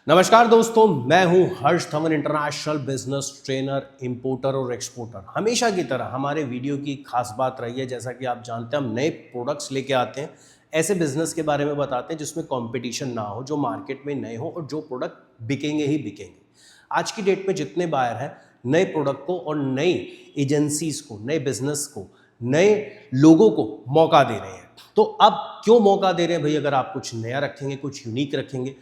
नमस्कार दोस्तों, मैं हूं Harsh Dhawan, international business trainer, importer और एक्सपोर्टर। हमेशा की तरह हमारे वीडियो की खास बात रही है, जैसा कि आप जानते हैं हम नए प्रोडक्ट्स लेके आते हैं, ऐसे बिजनेस के बारे में बताते हैं जिसमें कंपटीशन ना हो, जो मार्केट में नए हो और जो प्रोडक्ट बिकेंगे ही बिकेंगे। आज की डेट में जितने बायर हैं, नए प्रोडक्ट को और नई एजेंसीज को, नए बिजनेस को, नए लोगों को मौका दे रहे हैं। तो अब क्यों मौका दे रहे हैं भाई? अगर आप कुछ नया रखेंगे, कुछ यूनिक रखेंगे,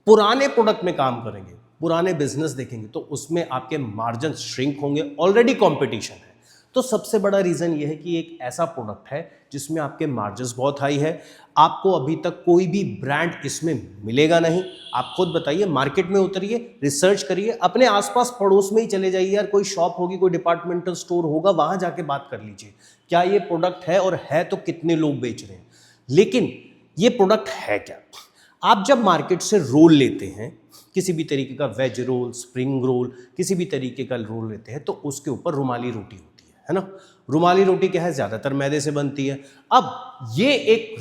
पुराने प्रोडक्ट में काम करेंगे, पुराने बिजनेस देखेंगे, तो उसमें आपके मार्जिन श्रिंक होंगे। ऑलरेडी कंपटीशन है, तो सबसे बड़ा रीजन यह है कि एक ऐसा प्रोडक्ट है जिसमें आपके मार्जिन बहुत हाई है। आपको अभी तक कोई भी ब्रांड इसमें मिलेगा नहीं। आप खुद बताइए, मार्केट में उतरिए, रिसर्च करिए, अपने आसपास पड़ोस में ही चले जाइए यार, कोई शॉप होगी, कोई डिपार्टमेंटल स्टोर होगा, वहां जाके बात कर लीजिए क्या ये प्रोडक्ट है, और है तो कितने लोग बेच रहे हैं। लेकिन ये प्रोडक्ट है क्या? आप जब मार्केट से रोल लेते हैं, किसी भी तरीके का वेज रोल, स्प्रिंग रोल, किसी भी तरीके का रोल लेते हैं, तो उसके ऊपर रुमाली रोटी होती है ना। रुमाली रोटी क्या है? ज़्यादातर मैदे से बनती है। अब ये एक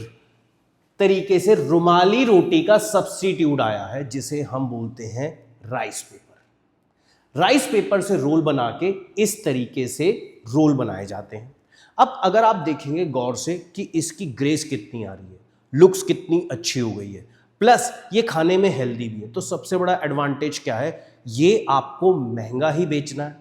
तरीके से रुमाली रोटी का सब्स्टिट्यूट आया है, जिसे हम बोलते हैं राइस पेपर। राइस पेपर से रोल बना के इस तरीके से रोल बनाए जाते हैं। अब अगर आप देखेंगे गौर से कि इसकी ग्रेस कितनी आ रही है, लुक्स कितनी अच्छी हो गई है, प्लस ये खाने में हेल्दी भी है, तो सबसे बड़ा एडवांटेज क्या है? ये आपको महंगा ही बेचना है।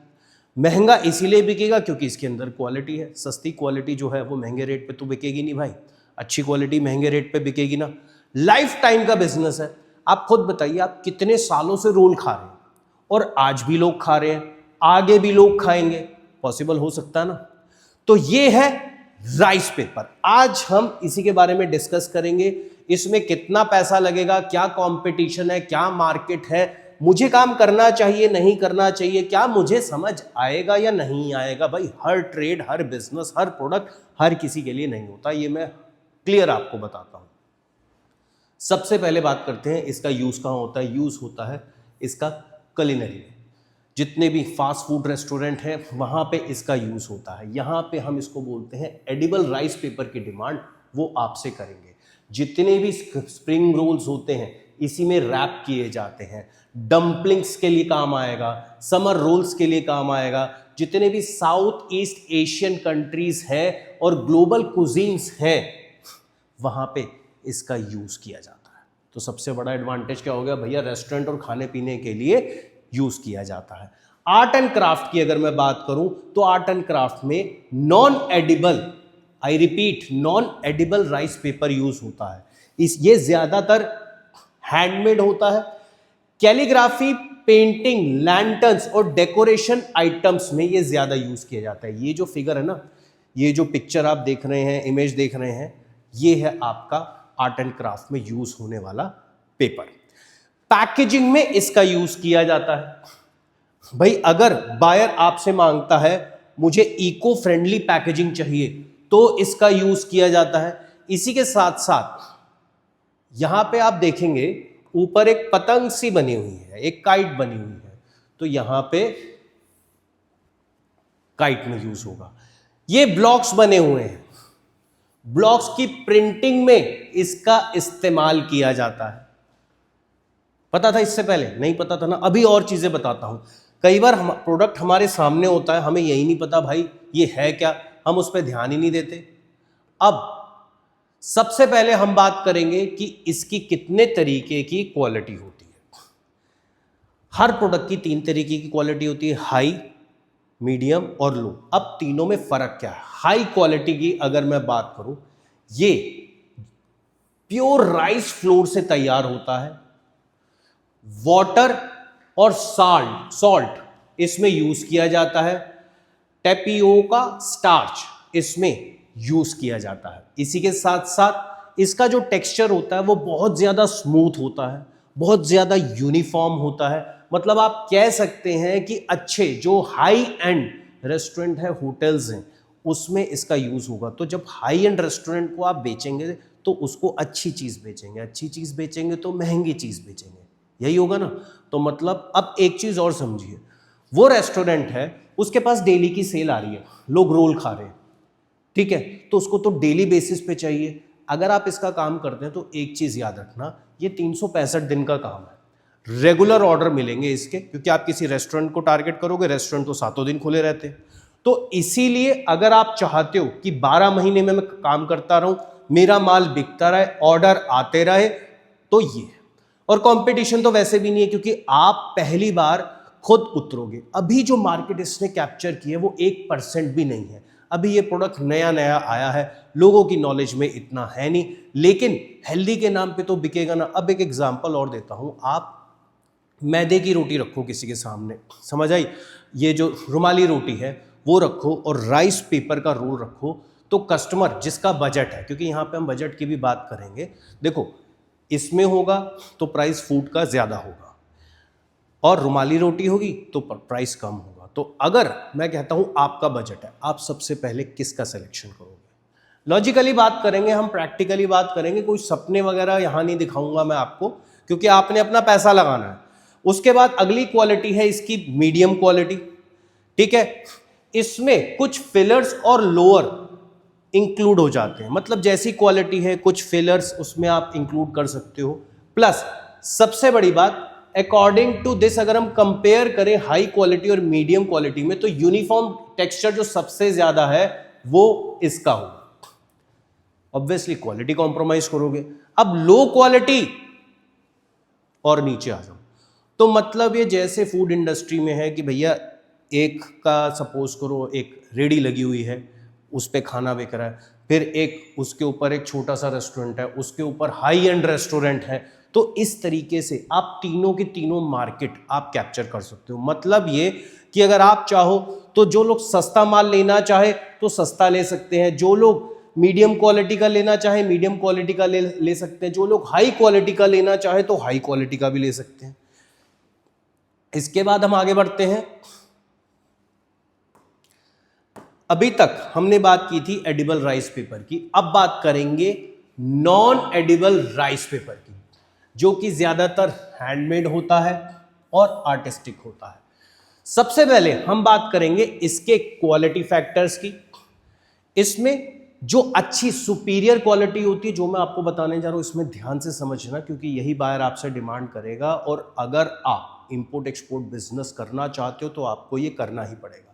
महंगा इसीलिए बिकेगा क्योंकि इसके अंदर क्वालिटी है। सस्ती क्वालिटी जो है वो महंगे रेट पे तो बिकेगी नहीं भाई, अच्छी क्वालिटी महंगे रेट पे बिकेगी ना। लाइफ टाइम का बिजनेस है। आप खुद बताइए, आप कितने सालों से रोल खा रहे हैं और आज भी लोग खा रहे हैं, आगे भी लोग खाएंगे। पॉसिबल हो सकता है ना। तो ये है राइस पेपर। आज हम इसी के बारे में डिस्कस करेंगे। इसमें कितना पैसा लगेगा, क्या कंपटीशन है, क्या मार्केट है, मुझे काम करना चाहिए नहीं करना चाहिए, क्या मुझे समझ आएगा या नहीं आएगा। भाई हर ट्रेड, हर बिजनेस, हर प्रोडक्ट हर किसी के लिए नहीं होता, ये मैं क्लियर आपको बताता हूं। सबसे पहले बात करते हैं इसका यूज कहां होता है। यूज होता है इसका कुलिनरी में। जितने भी फास्ट फूड रेस्टोरेंट हैं वहां पे इसका यूज होता है। यहां पे हम इसको बोलते हैं एडिबल राइस पेपर की डिमांड वो आपसे करेंगे। जितने भी स्प्रिंग रोल्स होते हैं इसी में रैप किए जाते हैं। डम्पलिंग्स के लिए काम आएगा, समर रोल्स के लिए काम आएगा। जितने भी साउथ ईस्ट एशियन कंट्रीज हैं और ग्लोबल कुजीन्स हैं वहां पे इसका यूज किया जाता है। तो सबसे बड़ा एडवांटेज क्या हो गया भैया? रेस्टोरेंट और खाने पीने के लिए यूज किया जाता है। आर्ट एंड क्राफ्ट की अगर मैं बात करूं तो आर्ट एंड क्राफ्ट में non edible, I repeat, non edible rice paper use होता है। ये ज्यादातर हैंडमेड होता है। कैलीग्राफी, पेंटिंग, लैंटर्न्स और डेकोरेशन आइटम्स में ये ज्यादा यूज किया जाता है। ये जो फिगर है ना, ये जो पिक्चर आप देख रहे हैं, इमेज देख रहे हैं, ये है आपका आर्ट एंड क्राफ्ट में यूज होने वाला पेपर। पैकेजिंग में इसका यूज किया जाता है। भाई अगर बायर आपसे मांगता है मुझे इको फ्रेंडली पैकेजिंग चाहिए तो इसका यूज किया जाता है। इसी के साथ साथ यहां पे आप देखेंगे ऊपर एक पतंग सी बनी हुई है, एक काइट बनी हुई है, तो यहां पे काइट में यूज होगा। ये ब्लॉक्स बने हुए हैं, ब्लॉक्स की प्रिंटिंग में इसका इस्तेमाल किया जाता है। पता था इससे पहले? नहीं पता था ना। अभी और चीजें बताता हूं। कई बार प्रोडक्ट हमारे सामने होता है, हमें यही नहीं पता भाई ये है क्या, हम उस पर ध्यान ही नहीं देते। अब सबसे पहले हम बात करेंगे कि इसकी कितने तरीके की क्वालिटी होती है। हर प्रोडक्ट की 3 तरीके की क्वालिटी होती है, हाई, मीडियम और लो। अब तीनों में फर्क क्या है? हाई क्वालिटी की अगर मैं बात करूं, ये प्योर राइस फ्लोर से तैयार होता है। वाटर और सॉल्ट इसमें यूज किया जाता है। टेपियोका स्टार्च इसमें यूज किया जाता है। इसी के साथ साथ इसका जो टेक्सचर होता है वो बहुत ज्यादा स्मूथ होता है, बहुत ज्यादा यूनिफॉर्म होता है। मतलब आप कह सकते हैं कि अच्छे जो हाई एंड रेस्टोरेंट है, होटल्स हैं, उसमें इसका यूज होगा। तो जब हाई एंड रेस्टोरेंट को आप बेचेंगे तो उसको अच्छी चीज बेचेंगे, अच्छी चीज बेचेंगे तो महंगी चीज बेचेंगे, यही होगा ना। तो मतलब अब एक चीज और समझिए, वो रेस्टोरेंट है, उसके पास डेली की सेल आ रही है, लोग रोल खा रहे हैं, ठीक है, तो उसको तो डेली बेसिस पे चाहिए। अगर आप इसका काम करते हैं तो एक चीज याद रखना, ये 365 दिन का काम है। रेगुलर ऑर्डर मिलेंगे इसके, क्योंकि आप किसी रेस्टोरेंट को टारगेट करोगे, रेस्टोरेंट तो सातों दिन खुले रहते हैं। तो इसीलिए अगर आप चाहते हो कि 12 महीने में मैं काम करता रहूं, मेरा माल बिकता रहे, ऑर्डर आते रहे, तो ये है। और कंपटीशन तो वैसे भी नहीं है, क्योंकि आप पहली बार खुद उतरोगे। अभी जो मार्केट इसने कैप्चर की है वो 1% भी नहीं है। अभी ये प्रोडक्ट नया नया आया है, लोगों की नॉलेज में इतना है नहीं, लेकिन हेल्दी के नाम पे तो बिकेगा ना। अब एक एग्जांपल और देता हूं, आप मैदे की रोटी रखो किसी के सामने, समझ आई, ये जो रुमाली रोटी है वो रखो, और राइस पेपर का रोल रखो, तो कस्टमर जिसका बजट है, क्योंकि यहाँ पे हम बजट की भी बात करेंगे, देखो इसमें होगा तो प्राइस फूड का ज़्यादा होगा, और रुमाली रोटी होगी तो प्राइस कम होगा। तो अगर मैं कहता हूँ आपका बजट है, आप सबसे पहले किसका सिलेक्शन करोगे? लॉजिकली बात करेंगे हम, प्रैक्टिकली बात करेंगे, कोई सपने वगैरह यहाँ नहीं दिखाऊंगा मैं आपको, क्योंकि आपने अपना पैसा लगाना है। उसके बाद अगली क्वालिटी है इसकी मीडियम क्वालिटी, ठीक है। इसमें कुछ फिलर्स और लोअर इंक्लूड हो जाते हैं, मतलब जैसी क्वालिटी है कुछ फिलर्स उसमें आप इंक्लूड कर सकते हो। प्लस सबसे बड़ी बात, अकॉर्डिंग टू दिस अगर हम कंपेयर करें हाई क्वालिटी और मीडियम क्वालिटी में, तो यूनिफॉर्म टेक्सचर जो सबसे ज्यादा है वो इसका होगा। ऑब्वियसली क्वालिटी कॉम्प्रोमाइज करोगे। अब लो क्वालिटी और नीचे आ जाओ, तो मतलब ये जैसे फूड इंडस्ट्री में है कि भैया एक का सपोज करो एक रेडी लगी हुई है, उस पे खाना बिक रहा है, फिर एक उसके ऊपर एक छोटा सा रेस्टोरेंट है, उसके ऊपर हाई एंड रेस्टोरेंट है। तो इस तरीके से आप तीनों की तीनों मार्केट आप कैप्चर कर सकते हो। मतलब ये कि अगर आप चाहो तो जो लोग सस्ता माल लेना चाहे तो सस्ता ले सकते हैं, जो लोग मीडियम क्वालिटी का लेना चाहे मीडियम क्वालिटी का ले सकते हैं, जो लोग हाई क्वालिटी का लेना चाहे तो हाई क्वालिटी का भी ले सकते हैं। इसके बाद हम आगे बढ़ते हैं। अभी तक हमने बात की थी एडिबल राइस पेपर की, अब बात करेंगे नॉन एडिबल राइस पेपर की, जो कि ज्यादातर हैंडमेड होता है और आर्टिस्टिक होता है। सबसे पहले हम बात करेंगे इसके क्वालिटी फैक्टर्स की। इसमें जो अच्छी सुपीरियर क्वालिटी होती है, जो मैं आपको बताने जा रहा हूं, इसमें ध्यान से समझना, क्योंकि यही बायर आपसे डिमांड करेगा, और अगर आप इंपोर्ट एक्सपोर्ट बिजनेस करना चाहते हो तो आपको ये करना ही पड़ेगा।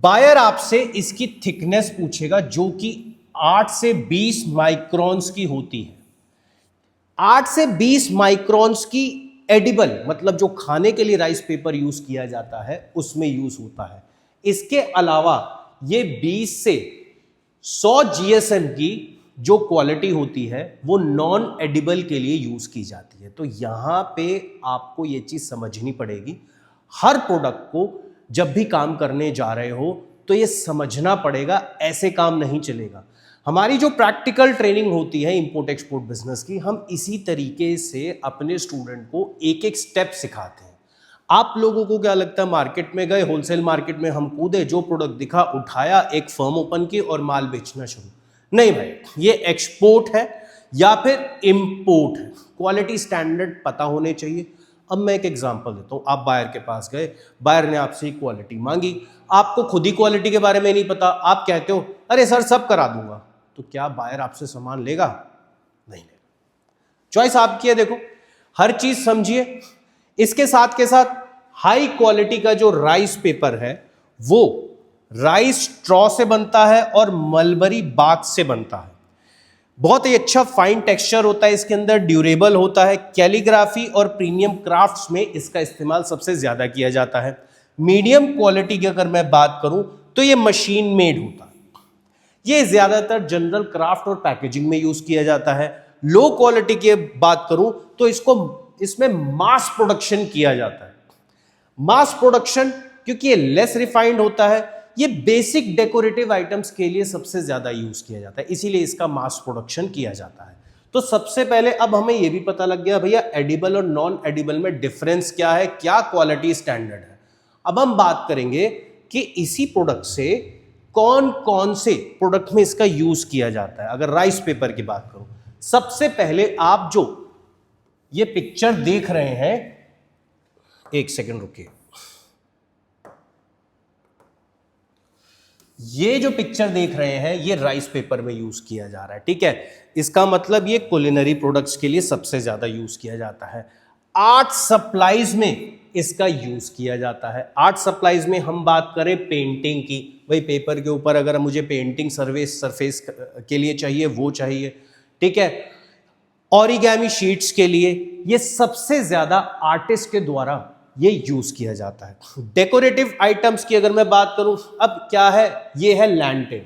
बायर आपसे इसकी थिकनेस पूछेगा, जो कि 8 से 20 माइक्रोन्स की होती है। 8 से 20 माइक्रोन्स की एडिबल, मतलब जो खाने के लिए राइस पेपर यूज किया जाता है उसमें यूज होता है। इसके अलावा ये 20 से 100 जीएसएम की जो क्वालिटी होती है वो नॉन एडिबल के लिए यूज की जाती है। तो यहां पे आपको ये चीज समझनी पड़ेगी। हर प्रोडक्ट को जब भी काम करने जा रहे हो तो ये समझना पड़ेगा, ऐसे काम नहीं चलेगा। हमारी जो प्रैक्टिकल ट्रेनिंग होती है इंपोर्ट एक्सपोर्ट बिजनेस की, हम इसी तरीके से अपने स्टूडेंट को एक एक स्टेप सिखाते हैं। आप लोगों को क्या लगता है, मार्केट में गए, होलसेल मार्केट में हम कूदे, जो प्रोडक्ट दिखा उठाया, एक फर्म ओपन की और माल बेचना शुरू? नहीं भाई, ये एक्सपोर्ट है या फिर इंपोर्ट है। क्वालिटी स्टैंडर्ड पता होने चाहिए। अब मैं एक एग्जांपल देता हूं, आप बायर के पास गए, बायर ने आपसे क्वालिटी मांगी, आपको खुद ही क्वालिटी के बारे में नहीं पता, आप कहते हो अरे सर सब करा दूंगा, तो क्या बायर आपसे सामान लेगा? नहीं लेगा। चॉइस आपकी है। देखो, हर चीज समझिए। इसके साथ के साथ हाई क्वालिटी का जो राइस पेपर है वो राइस स्ट्रॉ से बनता है और मलबरी बाग से बनता है। बहुत ही अच्छा फाइन टेक्सचर होता है इसके अंदर, ड्यूरेबल होता है। कैलीग्राफी और प्रीमियम क्राफ्ट्स में इसका इस्तेमाल सबसे ज्यादा किया जाता है। मीडियम क्वालिटी की अगर मैं बात करूं तो ये मशीन मेड होता है। ये ज्यादातर जनरल क्राफ्ट और पैकेजिंग में यूज किया जाता है। लो क्वालिटी की बात करूं तो इसमें मास प्रोडक्शन किया जाता है। मास प्रोडक्शन क्योंकि ये लेस रिफाइंड होता है, ये बेसिक डेकोरेटिव आइटम्स के लिए सबसे ज्यादा यूज किया जाता है, इसीलिए इसका मास प्रोडक्शन किया जाता है। तो सबसे पहले अब हमें यह भी पता लग गया भैया एडिबल और नॉन एडिबल में डिफरेंस क्या है, क्या क्वालिटी स्टैंडर्ड है। अब हम बात करेंगे कि इसी प्रोडक्ट से कौन कौन से प्रोडक्ट में इसका यूज किया जाता है। अगर राइस पेपर की बात करूं, सबसे पहले आप जो ये पिक्चर देख रहे हैं, एक सेकंड रुकिए, ये जो पिक्चर देख रहे हैं ये राइस पेपर में यूज किया जा रहा है, ठीक है। इसका मतलब ये कुलिनरी प्रोडक्ट्स के लिए सबसे ज्यादा यूज किया जाता है। आर्ट सप्लाईज में इसका यूज किया जाता है। आर्ट सप्लाईज में हम बात करें पेंटिंग की, भाई पेपर के ऊपर अगर मुझे पेंटिंग सरफेस के लिए चाहिए वो चाहिए, ठीक है। ऑरिगेमी शीट्स के लिए ये सबसे ज्यादा आर्टिस्ट के द्वारा ये यूज किया जाता है। डेकोरेटिव आइटम्स की अगर मैं बात करूं, अब क्या है, ये है लैंटर्न।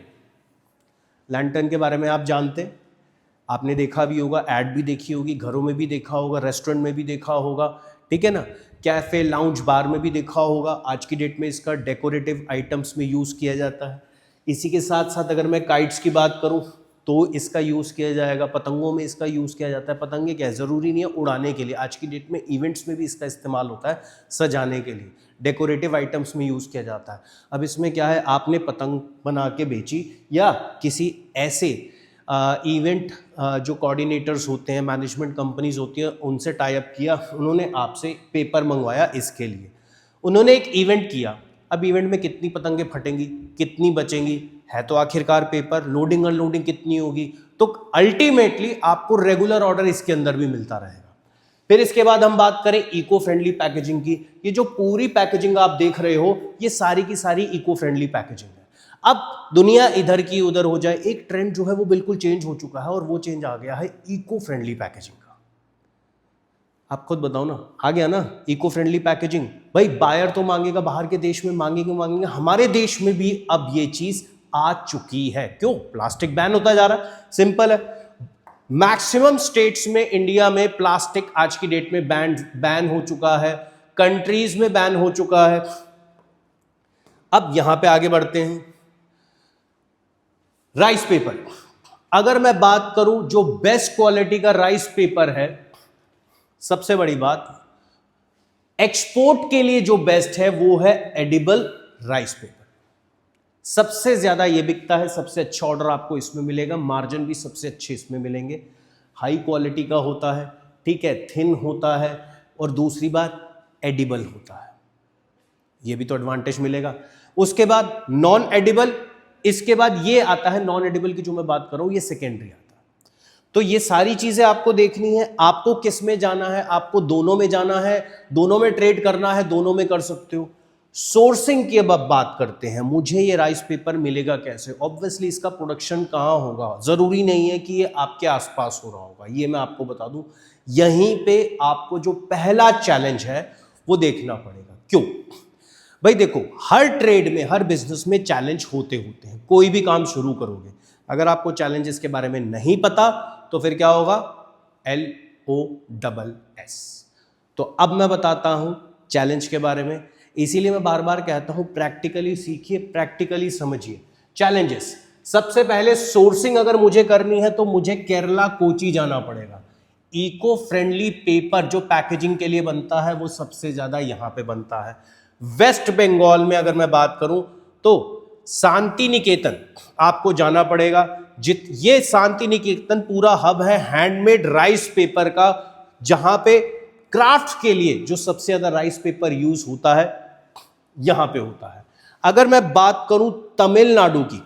लैंटर्न के बारे में आप जानते हैं, आपने देखा भी होगा, ऐड भी देखी होगी, घरों में भी देखा होगा, रेस्टोरेंट में भी देखा होगा, ठीक है ना, कैफे लाउंज बार में भी देखा होगा। आज की डेट में इसका डेकोरेटिव आइटम्स में यूज किया जाता है। इसी के साथ साथ अगर मैं काइट्स की बात करूं तो इसका यूज़ किया जाएगा, पतंगों में इसका यूज़ किया जाता है। पतंगे क्या है, ज़रूरी नहीं है उड़ाने के लिए, आज की डेट में इवेंट्स में भी इसका इस्तेमाल होता है, सजाने के लिए, डेकोरेटिव आइटम्स में यूज़ किया जाता है। अब इसमें क्या है, आपने पतंग बना के बेची या किसी ऐसे इवेंट जो कोऑर्डिनेटर्स होते हैं, मैनेजमेंट कंपनीज होती हैं, उनसे टाई अप किया, उन्होंने आपसे पेपर मंगवाया इसके लिए, उन्होंने एक इवेंट किया। अब इवेंट में कितनी पतंगे फटेंगी, कितनी बचेंगी, है तो आखिरकार पेपर, लोडिंग अनलोडिंग कितनी होगी, तो अल्टीमेटली आपको रेगुलर ऑर्डर इसके अंदर भी मिलता रहेगा। फिर इसके बाद हम बात करें इको फ्रेंडली पैकेजिंग की। ये जो पूरी पैकेजिंग आप देख रहे हो, ये सारी की सारी इको फ्रेंडली पैकेजिंग है। अब दुनिया इधर की उधर हो जाए, एक ट्रेंड जो है वो बिल्कुल चेंज हो चुका है और वो चेंज आ गया है इको फ्रेंडली पैकेजिंग का। आप खुद बताओ ना, आ गया ना इको फ्रेंडली पैकेजिंग। भाई बायर तो मांगेगा, बाहर के देश में मांगेंगे, हमारे देश में भी अब ये चीज आ चुकी है। क्यों? प्लास्टिक बैन होता जा रहा है, सिंपल है। मैक्सिमम स्टेट्स में इंडिया में प्लास्टिक आज की डेट में बैन हो चुका है, कंट्रीज में बैन हो चुका है। अब यहां पे आगे बढ़ते हैं, राइस पेपर। अगर मैं बात करूं जो बेस्ट क्वालिटी का राइस पेपर है, सबसे बड़ी बात एक्सपोर्ट के लिए जो बेस्ट है वो है एडिबल राइस पेपर। सबसे ज्यादा ये बिकता है, सबसे अच्छा ऑर्डर आपको इसमें मिलेगा, मार्जिन भी सबसे अच्छे इसमें मिलेंगे, हाई क्वालिटी का होता है, ठीक है, थिन होता है, और दूसरी बात एडिबल होता है, ये भी तो एडवांटेज मिलेगा। उसके बाद नॉन एडिबल, इसके बाद ये आता है नॉन एडिबल की जो मैं बात कर रहा हूं, ये सेकेंडरी आता है। तो ये सारी चीजें आपको देखनी है, आपको किस में जाना है, आपको दोनों में जाना है, दोनों में ट्रेड करना है, दोनों में कर सकते हो। सोर्सिंग की अब बात करते हैं, मुझे ये राइस पेपर मिलेगा कैसे? ऑब्वियसली इसका प्रोडक्शन कहाँ होगा, जरूरी नहीं है कि ये आपके आसपास हो रहा होगा, ये मैं आपको बता दूं। यहीं पे आपको जो पहला चैलेंज है वो देखना पड़ेगा। क्यों? भाई देखो, हर ट्रेड में, हर बिजनेस में चैलेंज होते हैं। कोई भी काम शुरू करोगे, अगर आपको चैलेंजेस के बारे में नहीं पता तो फिर क्या होगा, LOSS। तो अब मैं बताता हूं चैलेंज के बारे में, इसीलिए मैं बार बार कहता हूं प्रैक्टिकली सीखिए, प्रैक्टिकली समझिए चैलेंजेस। सबसे पहले सोर्सिंग अगर मुझे करनी है तो मुझे केरला कोची जाना पड़ेगा। इको फ्रेंडली पेपर जो पैकेजिंग के लिए बनता है वो सबसे ज्यादा यहां पे बनता है। वेस्ट बंगाल में अगर मैं बात करूं तो शांति निकेतन आपको जाना पड़ेगा। ये शांति निकेतन पूरा हब है हैंडमेड राइस पेपर का, जहां पे क्राफ्ट के लिए जो सबसे ज्यादा राइस पेपर यूज होता है यहां पे होता है। अगर मैं बात करूं तमिलनाडु की,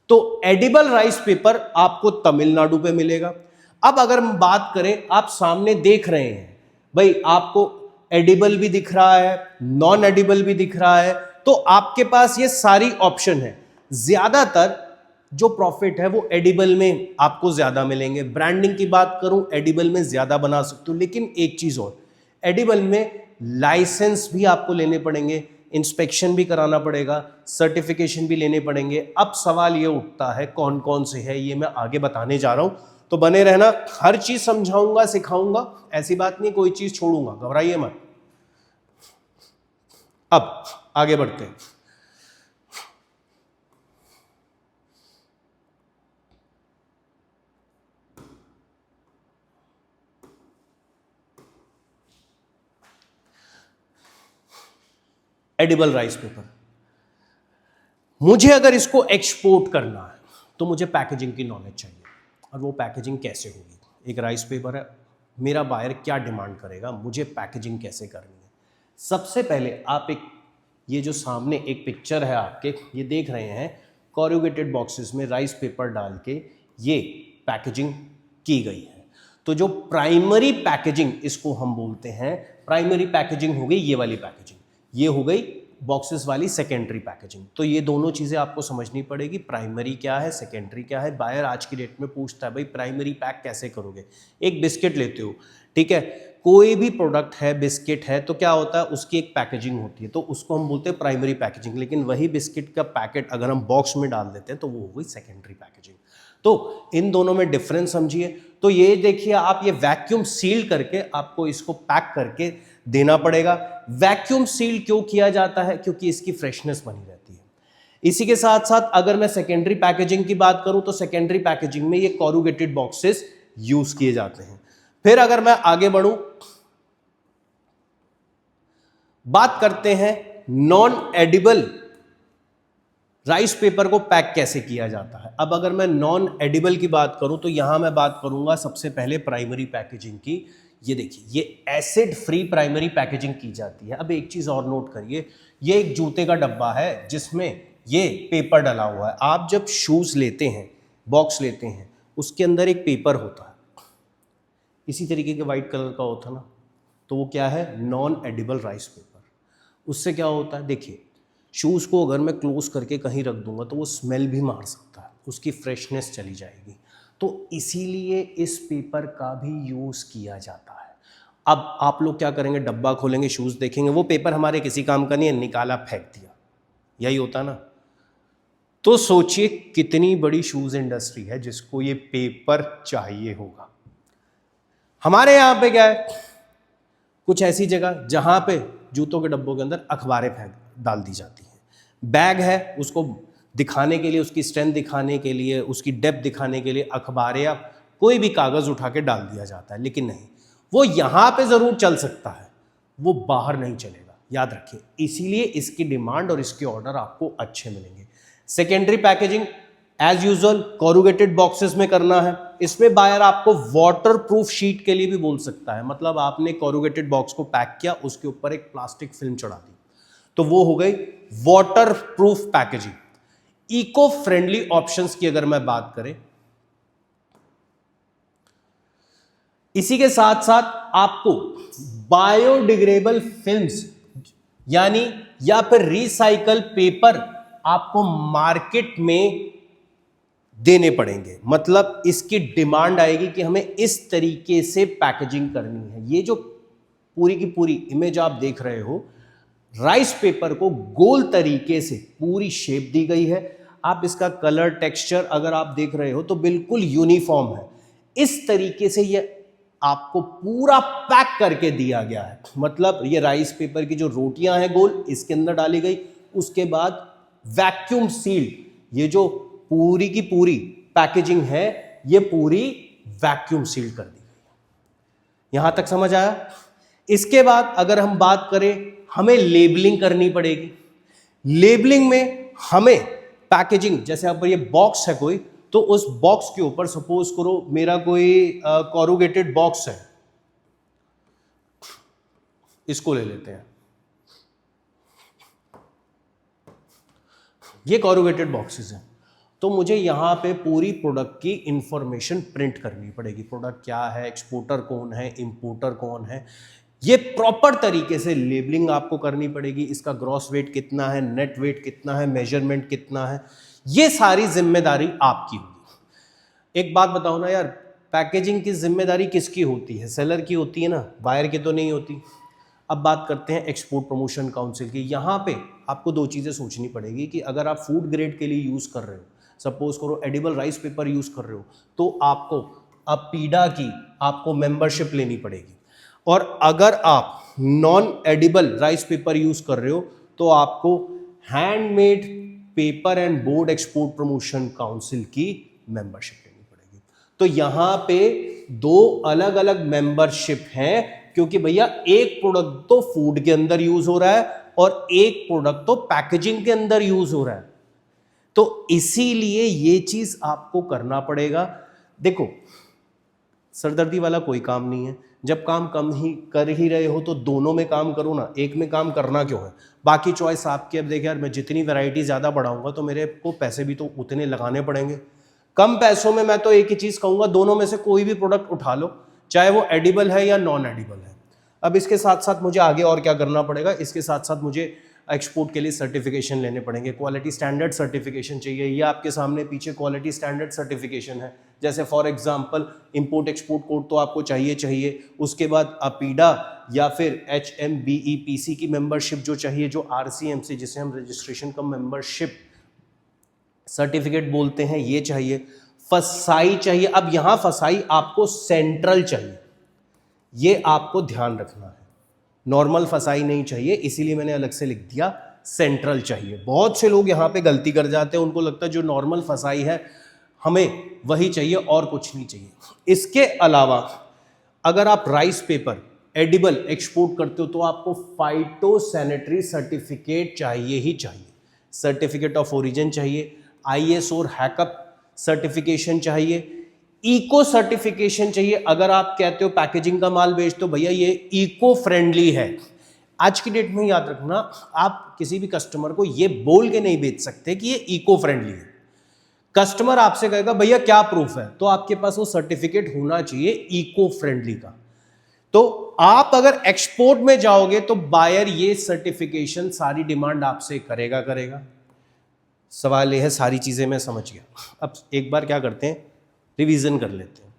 तो एडिबल राइस पेपर आपको तमिलनाडु पे मिलेगा। अब अगर हम बात करें, आप सामने देख रहे हैं भाई, आपको एडिबल भी दिख रहा है, नॉन एडिबल भी दिख रहा है, तो आपके पास ये सारी ऑप्शन है। ज्यादातर जो प्रॉफिट है वो एडिबल में आपको ज्यादा मिलेंगे। ब्रांडिंग की बात करूं, एडिबल में ज्यादा बना सकते हो, लेकिन एक चीज और, एडिबल में लाइसेंस भी आपको लेने पड़ेंगे, इंस्पेक्शन भी कराना पड़ेगा, सर्टिफिकेशन भी लेने पड़ेंगे। अब सवाल ये उठता है कौन कौन से है, ये मैं आगे बताने जा रहा हूं, तो बने रहना, हर चीज समझाऊंगा, सिखाऊंगा, ऐसी बात नहीं कोई चीज छोड़ूंगा, घबराइए मत। अब आगे बढ़ते हैं। एडिबल राइस पेपर, मुझे अगर इसको एक्सपोर्ट करना है तो मुझे पैकेजिंग की नॉलेज चाहिए, और वो पैकेजिंग कैसे होगी। एक राइस पेपर है, मेरा बायर क्या डिमांड करेगा, मुझे पैकेजिंग कैसे करनी है। सबसे पहले आप ये जो सामने एक पिक्चर है आपके, ये देख रहे हैं, कॉरुगेटेड बॉक्सेस में राइस पेपर डाल के ये पैकेजिंग की गई है। तो जो प्राइमरी पैकेजिंग इसको हम बोलते हैं, प्राइमरी पैकेजिंग हो गई ये वाली पैकेजिंग, ये हो गई बॉक्सेस वाली सेकेंडरी पैकेजिंग। तो ये दोनों चीज़ें आपको समझनी पड़ेगी, प्राइमरी क्या है, सेकेंडरी क्या है। बायर आज की डेट में पूछता है भाई प्राइमरी पैक कैसे करोगे। एक बिस्किट लेते हो, ठीक है, कोई भी प्रोडक्ट है, बिस्किट है, तो क्या होता है उसकी एक पैकेजिंग होती है, तो उसको हम बोलते हैं प्राइमरी पैकेजिंग। लेकिन वही बिस्किट का पैकेट अगर हम बॉक्स में डाल देते हैं तो वो हो गई सेकेंडरी पैकेजिंग। तो इन दोनों में डिफरेंस समझिए। तो ये देखिए आप, ये वैक्यूम सील करके आपको इसको पैक करके देना पड़ेगा। वैक्यूम सील क्यों किया जाता है? क्योंकि इसकी फ्रेशनेस बनी रहती है। इसी के साथ साथ अगर मैं सेकेंडरी पैकेजिंग की बात करूं तो सेकेंडरी पैकेजिंग में ये कोरुगेटेड बॉक्सेस यूज किए जाते हैं। फिर अगर मैं आगे बढ़ूं, बात करते हैं नॉन एडिबल राइस पेपर को पैक कैसे किया जाता है। अब अगर मैं नॉन एडिबल की बात करूं तो यहां मैं बात करूंगा सबसे पहले प्राइमरी पैकेजिंग की। ये देखिए, ये एसिड फ्री प्राइमरी पैकेजिंग की जाती है। अब एक चीज और नोट करिए, ये एक जूते का डब्बा है जिसमें ये पेपर डला हुआ है। आप जब शूज लेते हैं, बॉक्स लेते हैं, उसके अंदर एक पेपर होता है, इसी तरीके के वाइट कलर का होता है ना, तो वो क्या है? Non edible rice paper. उससे क्या होता है, देखिए शूज़ को अगर मैं क्लोज करके कहीं रख दूंगा तो वो स्मेल भी मार सकता है, उसकी फ्रेशनेस चली जाएगी। तो इसीलिए इस पेपर का भी यूज़ किया जाता है। अब आप लोग क्या करेंगे, डब्बा खोलेंगे, शूज़ देखेंगे, वो पेपर हमारे किसी काम का नहीं है, निकाला फेंक दिया, यही होता ना। तो सोचिए कितनी बड़ी शूज़ इंडस्ट्री है जिसको ये पेपर चाहिए होगा। हमारे यहाँ पे क्या है, कुछ ऐसी जगह जहाँ पे जूतों के डब्बों के अंदर अखबारें फेंक डाल दी जाती हैं। बैग है, उसको दिखाने के लिए, उसकी स्ट्रेंथ दिखाने के लिए, उसकी डेप्थ दिखाने के लिए अखबार या कोई भी कागज़ उठा के डाल दिया जाता है। लेकिन नहीं, वो यहाँ पे ज़रूर चल सकता है, वो बाहर नहीं चलेगा, याद रखिए। इसीलिए इसकी डिमांड और इसके ऑर्डर आपको अच्छे मिलेंगे। Secondary packaging as usual corrugated boxes में करना है। इसमें बायर आपको वाटर प्रूफ शीट के लिए भी बोल सकता है, मतलब आपने कोरुगेटेड बॉक्स को पैक किया, उसके ऊपर एक प्लास्टिक फिल्म चढ़ा दी, तो वो हो गई water proof packaging. Eco friendly options की अगर मैं बात करें, इसी के साथ साथ आपको बायोडिग्रेडेबल फिल्म्स यानी या फिर रिसाइकल पेपर आपको मार्केट में देने पड़ेंगे। मतलब इसकी डिमांड आएगी कि हमें इस तरीके से पैकेजिंग करनी है। ये जो पूरी की पूरी इमेज आप देख रहे हो, राइस पेपर को गोल तरीके से पूरी शेप दी गई है। आप इसका कलर टेक्सचर अगर आप देख रहे हो तो बिल्कुल यूनिफॉर्म है। इस तरीके से ये आपको पूरा पैक करके दिया गया है। मतलब ये राइस पेपर की जो रोटियां हैं गोल, इसके अंदर डाली गई, उसके बाद वैक्यूम सील्ड, ये जो पूरी की पूरी पैकेजिंग है ये पूरी वैक्यूम सील कर दी गई। यहां तक समझ आया? इसके बाद अगर हम बात करें, हमें लेबलिंग करनी पड़ेगी। लेबलिंग में हमें पैकेजिंग, जैसे अब ये बॉक्स है कोई, तो उस बॉक्स के ऊपर सपोज करो मेरा कोई कोरुगेटेड बॉक्स है, इसको ले लेते हैं, ये कोरुगेटेड बॉक्सेस हैं, तो मुझे यहाँ पे पूरी प्रोडक्ट की इंफॉर्मेशन प्रिंट करनी पड़ेगी। प्रोडक्ट क्या है, एक्सपोर्टर कौन है, इंपोर्टर कौन है, ये प्रॉपर तरीके से लेबलिंग आपको करनी पड़ेगी। इसका ग्रॉस वेट कितना है, नेट वेट कितना है, मेजरमेंट कितना है, ये सारी जिम्मेदारी आपकी होगी। एक बात बताओ ना यार, पैकेजिंग की जिम्मेदारी किसकी होती है? सेलर की होती है ना, बायर की तो नहीं होती। अब बात करते हैं एक्सपोर्ट प्रमोशन काउंसिल की। यहाँ पे आपको दो चीज़ें सोचनी पड़ेगी कि अगर आप फूड ग्रेड के लिए यूज़ कर रहे हो, सपोज करो एडिबल राइस पेपर यूज़ कर रहे हो, तो आपको अपीडा की आपको मेंबरशिप लेनी पड़ेगी। और अगर आप non edible rice paper use कर रहे हो तो आपको handmade paper and board export promotion council की मेंबरशिप लेनी पड़ेगी। तो यहाँ पे दो अलग अलग मेंबरशिप हैं, क्योंकि भैया एक प्रोडक्ट तो फूड के अंदर यूज हो रहा है और एक प्रोडक्ट तो पैकेजिंग के अंदर यूज हो रहा है। तो इसीलिए ये चीज आपको करना पड़ेगा। देखो, सरदर्दी वाला कोई काम नहीं है। जब काम कम ही कर ही रहे हो तो दोनों में काम करो ना, एक में काम करना क्यों है? बाकी चॉइस आपकी। अब देखिए यार, मैं जितनी वैरायटी ज़्यादा बढ़ाऊंगा तो मेरे को पैसे भी तो उतने लगाने पड़ेंगे। कम पैसों में मैं तो एक ही चीज़ कहूँगा, दोनों में से कोई भी प्रोडक्ट उठा लो, चाहे वो एडिबल है या नॉन एडिबल है। अब इसके साथ साथ मुझे आगे और क्या करना पड़ेगा, इसके साथ साथ मुझे एक्सपोर्ट के लिए सर्टिफिकेशन लेने पड़ेंगे, क्वालिटी स्टैंडर्ड सर्टिफिकेशन चाहिए। ये आपके सामने पीछे क्वालिटी स्टैंडर्ड सर्टिफिकेशन है, जैसे for example import export code तो आपको चाहिए। उसके बाद अपीडा या फिर HMBEPC की मेंबरशिप जो चाहिए, जो RCMC जिसे हम रजिस्ट्रेशन कम मेंबरशिप सर्टिफिकेट बोलते हैं, ये चाहिए। फसाई चाहिए। अब यहां फसाई आपको सेंट्रल चाहिए, ये आपको ध्यान रखना है, नॉर्मल फसाई नहीं चाहिए, इसीलिए मैंने अलग से लिख दिया सेंट्रल चाहिए। बहुत से लोग यहां पे गलती कर जाते हैं, उनको लगता है जो नॉर्मल फसाई है हमें वही चाहिए और कुछ नहीं चाहिए। इसके अलावा अगर आप राइस पेपर एडिबल एक्सपोर्ट करते हो तो आपको फाइटोसैनिटरी सर्टिफिकेट चाहिए ही चाहिए, सर्टिफिकेट ऑफ ओरिजिन चाहिए, IS और हैकअप सर्टिफिकेशन चाहिए, इको सर्टिफिकेशन चाहिए। अगर आप कहते हो पैकेजिंग का माल बेचते हो, भैया ये इको फ्रेंडली है। आज की डेट में याद रखना, आप किसी भी कस्टमर को ये बोल के नहीं बेच सकते कि ये इको फ्रेंडली है। कस्टमर आपसे कहेगा भैया क्या प्रूफ है, तो आपके पास वो सर्टिफिकेट होना चाहिए इको फ्रेंडली का। तो आप अगर एक्सपोर्ट में जाओगे तो बायर ये सर्टिफिकेशन सारी डिमांड आपसे करेगा। सवाल यह है, सारी चीजें मैं समझ गया। अब एक बार क्या करते हैं, रिवीजन कर लेते हैं।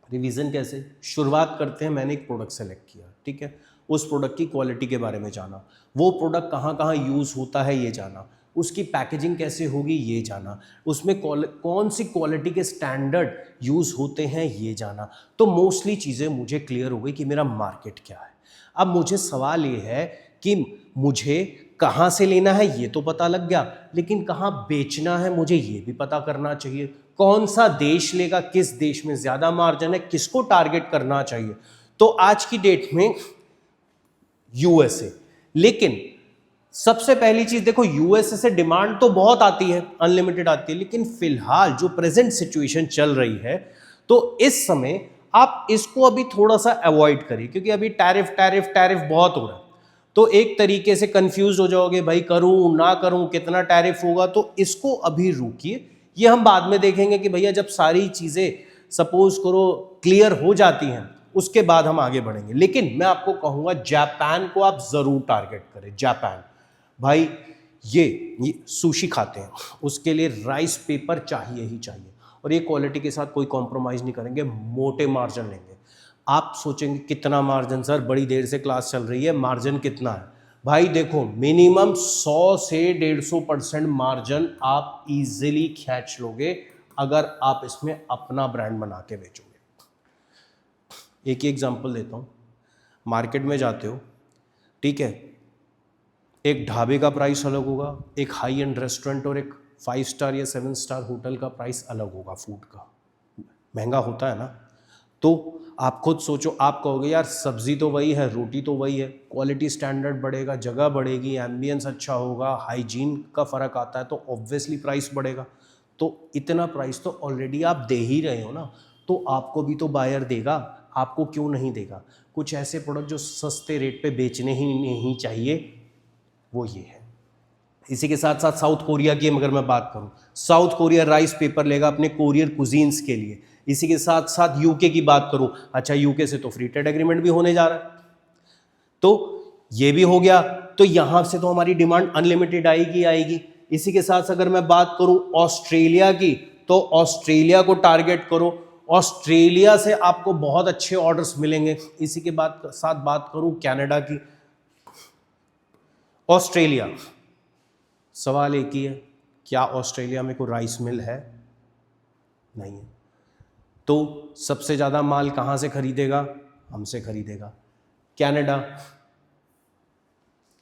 रिवीजन कैसे, शुरुआत करते हैं, मैंने एक प्रोडक्ट सेलेक्ट किया, ठीक है, उस प्रोडक्ट की क्वालिटी के बारे में जाना, वो प्रोडक्ट कहाँ कहाँ यूज़ होता है ये जाना, उसकी पैकेजिंग कैसे होगी ये जाना, उसमें कौन सी क्वालिटी के स्टैंडर्ड यूज़ होते हैं ये जाना। तो मोस्टली चीज़ें मुझे क्लियर हो गई कि मेरा मार्केट क्या है। अब मुझे सवाल ये है कि मुझे कहाँ से लेना है ये तो पता लग गया, लेकिन कहाँ बेचना है मुझे ये भी पता करना चाहिए। कौन सा देश लेगा, किस देश में ज़्यादा मार्जिन है, किसको टारगेट करना चाहिए। तो आज की डेट में USA, लेकिन सबसे पहली चीज देखो, USA से डिमांड तो बहुत आती है, अनलिमिटेड आती है, लेकिन फिलहाल जो प्रेजेंट सिचुएशन चल रही है तो इस समय आप इसको अभी थोड़ा सा अवॉइड करिए, क्योंकि अभी टैरिफ बहुत हो रहा है। तो एक तरीके से कंफ्यूज हो जाओगे, भाई करूं ना करूं, कितना टैरिफ होगा, तो इसको अभी रोकिए। ये हम बाद में देखेंगे कि भैया जब सारी चीजें सपोज करो क्लियर हो जाती हैं उसके बाद हम आगे बढ़ेंगे। लेकिन मैं आपको कहूंगा जापान को आप जरूर टारगेट करें। जापान भाई ये सुशी खाते हैं, उसके लिए राइस पेपर चाहिए ही चाहिए, और ये क्वालिटी के साथ कोई कॉम्प्रोमाइज नहीं करेंगे, मोटे मार्जिन लेंगे। आप सोचेंगे कितना मार्जिन सर, बड़ी देर से क्लास चल रही है, मार्जिन कितना है? भाई देखो मिनिमम 100 से 150% मार्जिन आप इजीली खींच लोगे अगर आप इसमें अपना ब्रांड बना के बेचोगे। एक ही एग्जांपल देता हूँ, मार्केट में जाते हो, ठीक है, एक ढाबे का प्राइस अलग होगा, एक हाई एंड रेस्टोरेंट और एक 5 स्टार या 7 स्टार होटल का प्राइस अलग होगा। फूड का महंगा होता है ना, तो आप खुद सोचो, आप कहोगे यार सब्जी तो वही है, रोटी तो वही है, क्वालिटी स्टैंडर्ड बढ़ेगा, जगह बढ़ेगी, एम्बियंस अच्छा होगा, हाइजीन का फ़र्क आता है, तो ऑब्वियसली प्राइस बढ़ेगा। तो इतना प्राइस तो ऑलरेडी आप दे ही रहे हो ना, तो आपको भी तो बायर देगा, आपको क्यों नहीं देगा। कुछ ऐसे प्रोडक्ट जो सस्ते रेट पे बेचने ही नहीं चाहिए, वो ये है। इसी के साथ साथ साउथ कोरिया की अगर मैं बात करूं, साउथ कोरिया राइस पेपर लेगा अपने कोरियर कुजीन्स के लिए। इसी के साथ साथ यूके की बात करूं, अच्छा यूके से तो फ्री ट्रेड एग्रीमेंट भी होने जा रहा है, तो ये भी हो गया, तो यहां से तो हमारी डिमांड अनलिमिटेड आएगी। इसी के साथ अगर मैं बात करूं ऑस्ट्रेलिया की, तो ऑस्ट्रेलिया को टारगेट करो, ऑस्ट्रेलिया से आपको बहुत अच्छे ऑर्डर्स मिलेंगे। इसी के साथ बात करूं कनाडा की, ऑस्ट्रेलिया, सवाल एक ही है, क्या ऑस्ट्रेलिया में कोई राइस मिल है? नहीं है, तो सबसे ज़्यादा माल कहाँ से खरीदेगा? हमसे खरीदेगा।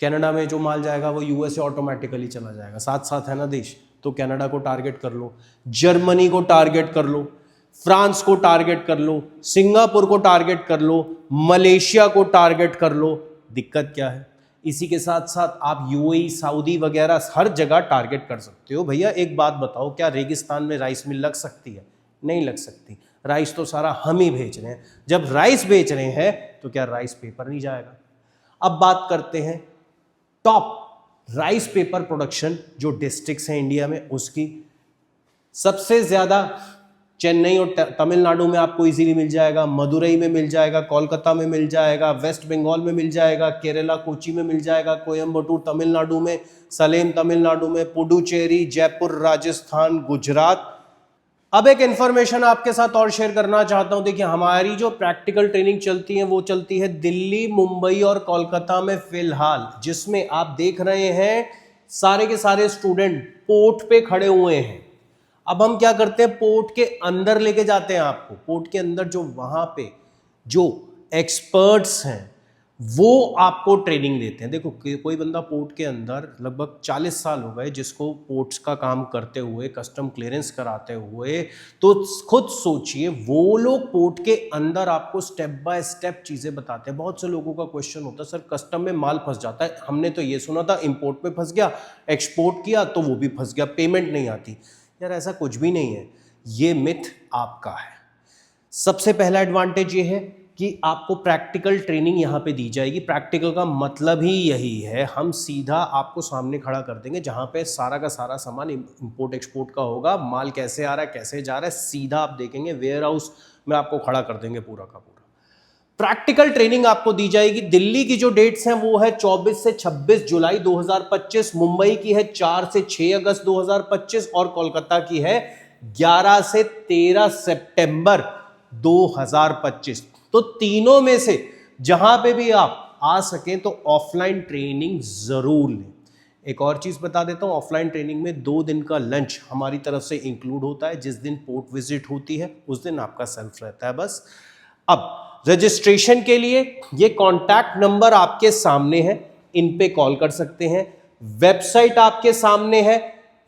कनाडा में जो माल जाएगा वो यूएस से ऑटोमेटिकली चला जाएगा, साथ साथ है ना देश, तो कनाडा को टारगेट कर लो, जर्मनी को टारगेट कर लो, फ्रांस को टारगेट कर लो, सिंगापुर को टारगेट कर लो, मलेशिया को टारगेट कर लो। दिक्कत क्या है? इसी के साथ साथ आप यूएई, सऊदी वगैरह हर जगह टारगेट कर सकते हो। भैया एक बात बताओ, क्या रेगिस्तान में राइस मिल लग सकती है? नहीं लग सकती, राइस तो सारा हम ही भेज रहे हैं। जब राइस बेच रहे हैं तो क्या राइस पेपर नहीं जाएगा? अब बात करते हैं टॉप राइस पेपर प्रोडक्शन जो डिस्ट्रिक्ट्स हैं इंडिया में, उसकी सबसे ज्यादा चेन्नई और तमिलनाडु में आपको इजीली मिल जाएगा, मदुरई में मिल जाएगा, कोलकाता में मिल जाएगा, वेस्ट बंगाल में मिल जाएगा, केरला कोची में मिल जाएगा, कोयम्बटूर तमिलनाडु में, सलेम तमिलनाडु में, पुडुचेरी, जयपुर राजस्थान, गुजरात। अब एक इन्फॉर्मेशन आपके साथ और शेयर करना चाहता हूं। देखिए, हमारी जो प्रैक्टिकल ट्रेनिंग चलती है वो चलती है दिल्ली, मुंबई और कोलकाता में फिलहाल, जिसमें आप देख रहे हैं सारे के सारे स्टूडेंट पोर्ट पे खड़े हुए हैं। अब हम क्या करते हैं, पोर्ट के अंदर लेके जाते हैं आपको। पोर्ट के अंदर जो वहां पे जो एक्सपर्ट्स हैं वो आपको ट्रेनिंग देते हैं। देखो, कोई बंदा पोर्ट के अंदर लगभग 40 साल हो गए जिसको पोर्ट्स का काम करते हुए, कस्टम क्लियरेंस कराते हुए, तो खुद सोचिए वो लोग पोर्ट के अंदर आपको स्टेप बाय स्टेप चीज़ें बताते हैं। बहुत से लोगों का क्वेश्चन होता है, सर कस्टम में माल फंस जाता है, हमने तो ये सुना था इंपोर्ट में फंस गया, एक्सपोर्ट किया तो वो भी फंस गया, पेमेंट नहीं आती। यार ऐसा कुछ भी नहीं है, ये मिथ आपका है। सबसे पहला एडवांटेज ये है कि आपको प्रैक्टिकल ट्रेनिंग यहाँ पे दी जाएगी। प्रैक्टिकल का मतलब ही यही है, हम सीधा आपको सामने खड़ा कर देंगे जहाँ पे सारा का सारा सामान इंपोर्ट एक्सपोर्ट का होगा, माल कैसे आ रहा है कैसे जा रहा है सीधा आप देखेंगे, वेयर हाउस में आपको खड़ा कर देंगे पूरा का पूरा। प्रैक्टिकल ट्रेनिंग आपको दी जाएगी। दिल्ली की जो डेट्स हैं वो है 24 से 26 जुलाई 2025, मुंबई की है 4 से 6 अगस्त 2025 और कोलकाता की है 11 से 13 सितंबर 2025। तो तीनों में से जहां पे भी आप आ सकें तो ऑफलाइन ट्रेनिंग जरूर लें। एक और चीज बता देता हूं, ऑफलाइन ट्रेनिंग में 2 दिन का लंच हमारी तरफ से इंक्लूड होता है। जिस दिन पोर्ट विजिट होती है उस दिन आपका सेल्फ रहता है बस। अब रजिस्ट्रेशन के लिए ये कॉन्टैक्ट नंबर आपके सामने है, इन पे कॉल कर सकते हैं। वेबसाइट आपके सामने है,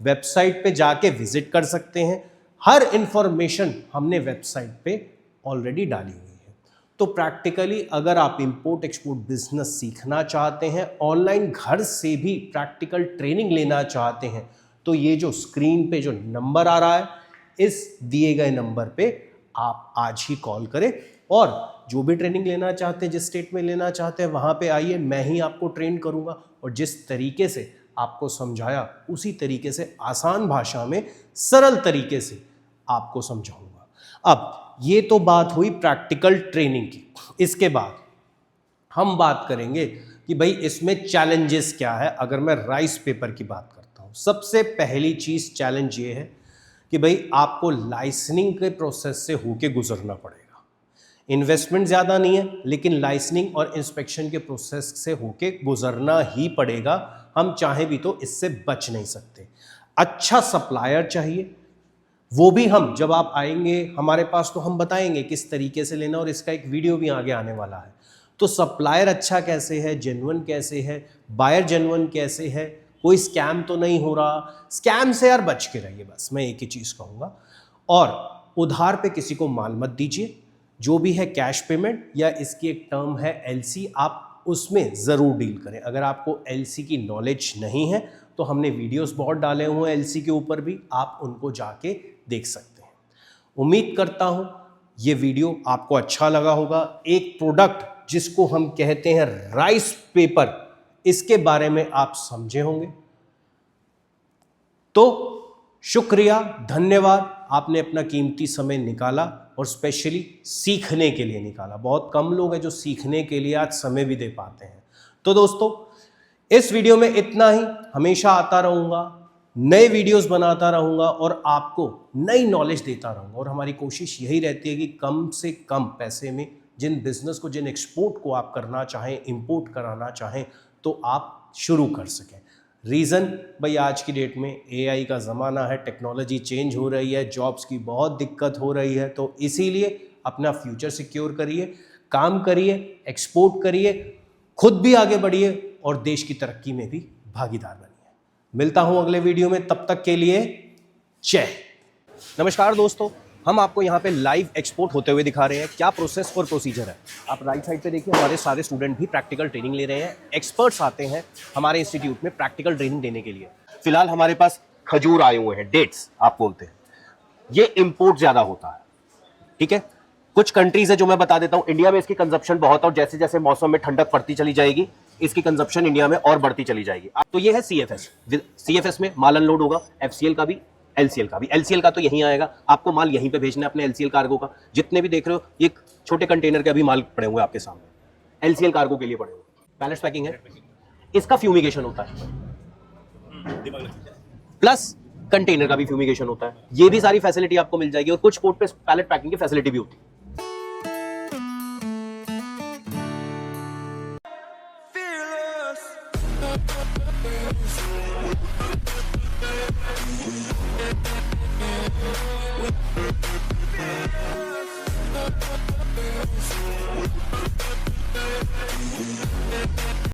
वेबसाइट पे जाके विजिट कर सकते हैं। हर इंफॉर्मेशन हमने वेबसाइट पे ऑलरेडी डाली हुई है। तो प्रैक्टिकली अगर आप इंपोर्ट एक्सपोर्ट बिजनेस सीखना चाहते हैं, ऑनलाइन घर से भी प्रैक्टिकल ट्रेनिंग लेना चाहते हैं, तो ये जो स्क्रीन पे जो नंबर आ रहा है, इस दिए गए नंबर पे आप आज ही कॉल करें और जो भी ट्रेनिंग लेना चाहते हैं, जिस स्टेट में लेना चाहते हैं वहाँ पे आइए, मैं ही आपको ट्रेन करूँगा और जिस तरीके से आपको समझाया उसी तरीके से आसान भाषा में सरल तरीके से आपको समझाऊंगा। अब ये तो बात हुई प्रैक्टिकल ट्रेनिंग की। इसके बाद हम बात करेंगे कि भाई इसमें चैलेंजेस क्या है। अगर मैं राइस पेपर की बात करता हूँ, सबसे पहली चीज़ चैलेंज ये है कि भाई आपको लाइसेंसिंग के प्रोसेस से होके गुजरना पड़ेगा। इन्वेस्टमेंट ज़्यादा नहीं है, लेकिन लाइसेंसिंग और इंस्पेक्शन के प्रोसेस से होके गुजरना ही पड़ेगा। हम चाहें भी तो इससे बच नहीं सकते। अच्छा सप्लायर चाहिए, वो भी हम जब आप आएंगे हमारे पास तो हम बताएंगे किस तरीके से लेना, और इसका एक वीडियो भी आगे आने वाला है। तो सप्लायर अच्छा कैसे है, जेन्युइन कैसे है, बायर जेन्युइन कैसे है, कोई स्कैम तो नहीं हो रहा। स्कैम से यार बच के रहिए, बस मैं एक ही चीज़ कहूँगा। और उधार पे किसी को माल मत दीजिए, जो भी है कैश पेमेंट या इसकी एक टर्म है एलसी, आप उसमें ज़रूर डील करें। अगर आपको एलसी की नॉलेज नहीं है तो हमने वीडियोस बहुत डाले हुए हैं एलसी के ऊपर भी, आप उनको जाके देख सकते हैं। उम्मीद करता हूं ये वीडियो आपको अच्छा लगा होगा। एक प्रोडक्ट जिसको हम कहते हैं राइस पेपर, इसके बारे में आप समझे होंगे। तो शुक्रिया, धन्यवाद, आपने अपना कीमती समय निकाला और स्पेशली सीखने के लिए निकाला। बहुत कम लोग हैं जो सीखने के लिए आज समय भी दे पाते हैं। तो दोस्तों, इस वीडियो में इतना ही। हमेशा आता रहूँगा, नए वीडियोस बनाता रहूँगा और आपको नई नॉलेज देता रहूँगा। और हमारी कोशिश यही रहती है कि कम से कम पैसे में जिन बिज़नेस को, जिन एक्सपोर्ट को आप करना चाहें, इंपोर्ट कराना चाहें, तो आप शुरू कर सकें। रीज़न भाई, आज की डेट में एआई का ज़माना है, टेक्नोलॉजी चेंज हो रही है, जॉब्स की बहुत दिक्कत हो रही है। तो इसीलिए अपना फ्यूचर सिक्योर करिए, काम करिए, एक्सपोर्ट करिए, खुद भी आगे बढ़िए और देश की तरक्की में भी भागीदार बनिए। मिलता हूं अगले वीडियो में, तब तक के लिए जय। नमस्कार दोस्तों, हम आपको यहाँ पे लाइव एक्सपोर्ट होते हुए दिखा रहे हैं। क्या प्रोसेस और प्रोसीजर है, आप राइट साइड पे देखिए। हमारे सारे स्टूडेंट भी प्रैक्टिकल ट्रेनिंग ले रहे हैं। एक्सपर्ट्स आते हैं हमारे इंस्टीट्यूट में प्रैक्टिकल ट्रेनिंग देने के लिए। फिलहाल हमारे पास खजूर आए हुए हैं, डेट्स आप बोलते हैं, ये इंपोर्ट ज्यादा होता है, ठीक है। कुछ कंट्रीज है जो मैं बता देता हूँ, इंडिया में इसकी कंजप्शन बहुत है और जैसे जैसे मौसम में ठंडक पड़ती चली जाएगी इसकी कंजप्शन इंडिया में और बढ़ती चली जाएगी। तो ये है सीएफएस। सीएफएस में माल अनलोड होगा, एफसीएल का भी LCL का भी, LCL का तो यहीं आएगा, आपको माल यहीं पे भेजना है अपने LCL कार्गो का। जितने भी देख रहे हो ये छोटे कंटेनर के अभी माल पड़े हुए आपके सामने, LCL कार्गो के लिए पड़े हुए। पैलेट पैकिंग है, इसका फ्यूमिगेशन होता है, प्लस कंटेनर का भी फ्यूमिगेशन होता है। ये भी सारी फैसिलिटी आपको मिल जाएगी, और कुछ पोर्ट पे पैलेट पैकिंग की फैसिलिटी भी होती है।